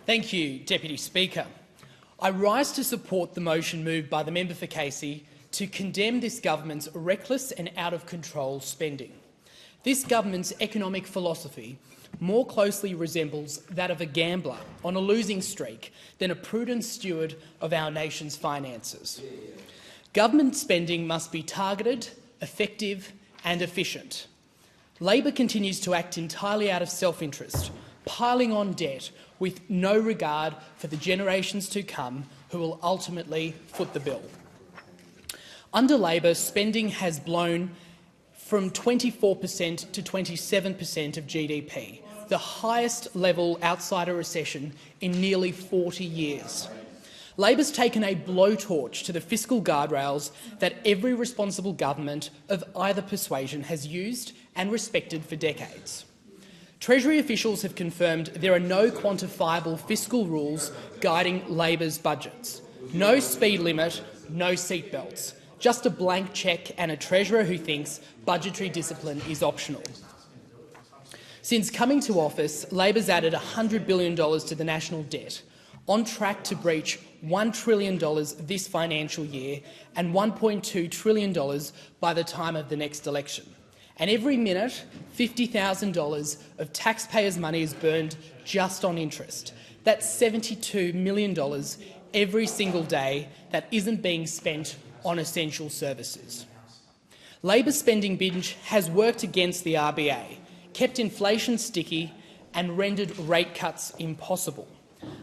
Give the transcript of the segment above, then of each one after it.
Thank you, Deputy Speaker. I rise to support the motion moved by the member for Casey to condemn this government's reckless and out-of-control spending. This government's economic philosophy more closely resembles that of a gambler on a losing streak than a prudent steward of our nation's finances. Government spending must be targeted, effective and efficient. Labor continues to act entirely out of self-interest, piling on debt with no regard for the generations to come who will ultimately foot the bill. Under Labor, spending has blown from 24% to 27% of GDP, the highest level outside a recession in nearly 40 years. Labor's taken a blowtorch to the fiscal guardrails that every responsible government of either persuasion has used and respected for decades. Treasury officials have confirmed there are no quantifiable fiscal rules guiding Labor's budgets. No speed limit, no seatbelts, just a blank cheque and a Treasurer who thinks budgetary discipline is optional. Since coming to office, Labor's added $100 billion to the national debt, on track to breach $1 trillion this financial year and $1.2 trillion by the time of the next election. And every minute, $50,000 of taxpayers' money is burned just on interest. That's $72 million every single day that isn't being spent on essential services. Labor's spending binge has worked against the RBA, kept inflation sticky and rendered rate cuts impossible.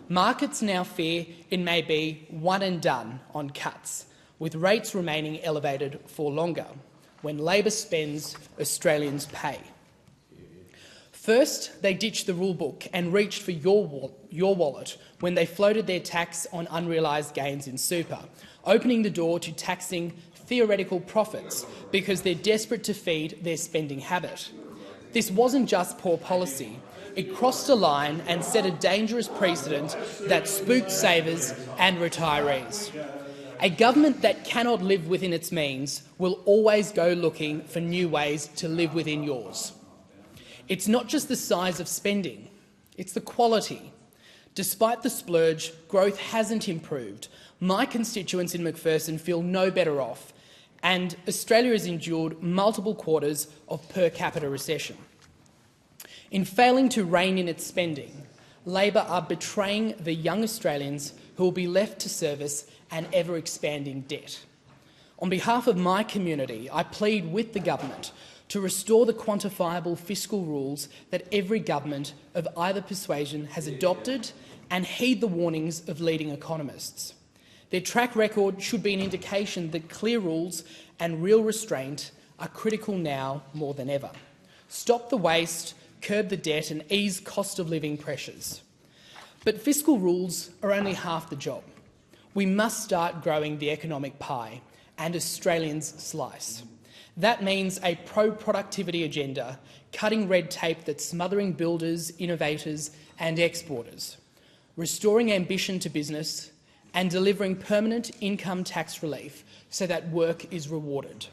Markets now fear it may be one and done on cuts, with rates remaining elevated for longer. When Labor spends, Australians pay. First, they ditched the rulebook and reached for your wallet when they floated their tax on unrealised gains in super, opening the door to taxing theoretical profits because they're desperate to feed their spending habit. This wasn't just poor policy. It crossed a line and set a dangerous precedent that spooked savers and retirees. A government that cannot live within its means will always go looking for new ways to live within yours. It's not just the size of spending, it's the quality. Despite the splurge, growth hasn't improved. My constituents in Macpherson feel no better off, and Australia has endured multiple quarters of per capita recession. In failing to rein in its spending, Labor are betraying the young Australians who will be left to service an ever-expanding debt. On behalf of my community, I plead with the government to restore the quantifiable fiscal rules that every government of either persuasion has adopted and heed the warnings of leading economists. Their track record should be an indication that clear rules and real restraint are critical now more than ever. Stop the waste, curb the debt and ease cost of living pressures. But fiscal rules are only half the job. We must start growing the economic pie and Australians' slice. That means a pro-productivity agenda, cutting red tape that's smothering builders, innovators and exporters, restoring ambition to business and delivering permanent income tax relief so that work is rewarded.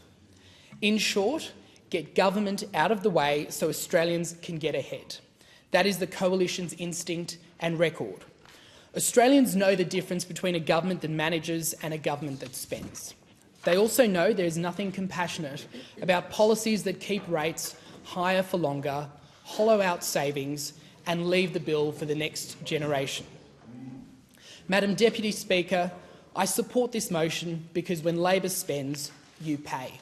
In short, get government out of the way so Australians can get ahead. That is the Coalition's instinct and record. Australians know the difference between a government that manages and a government that spends. They also know there is nothing compassionate about policies that keep rates higher for longer, hollow out savings and leave the bill for the next generation. Madam Deputy Speaker, I support this motion because when Labor spends, you pay.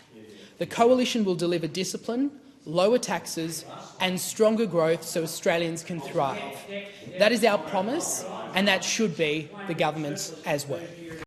The Coalition will deliver discipline, lower taxes and stronger growth so Australians can thrive. That is our promise and that should be the government's as well.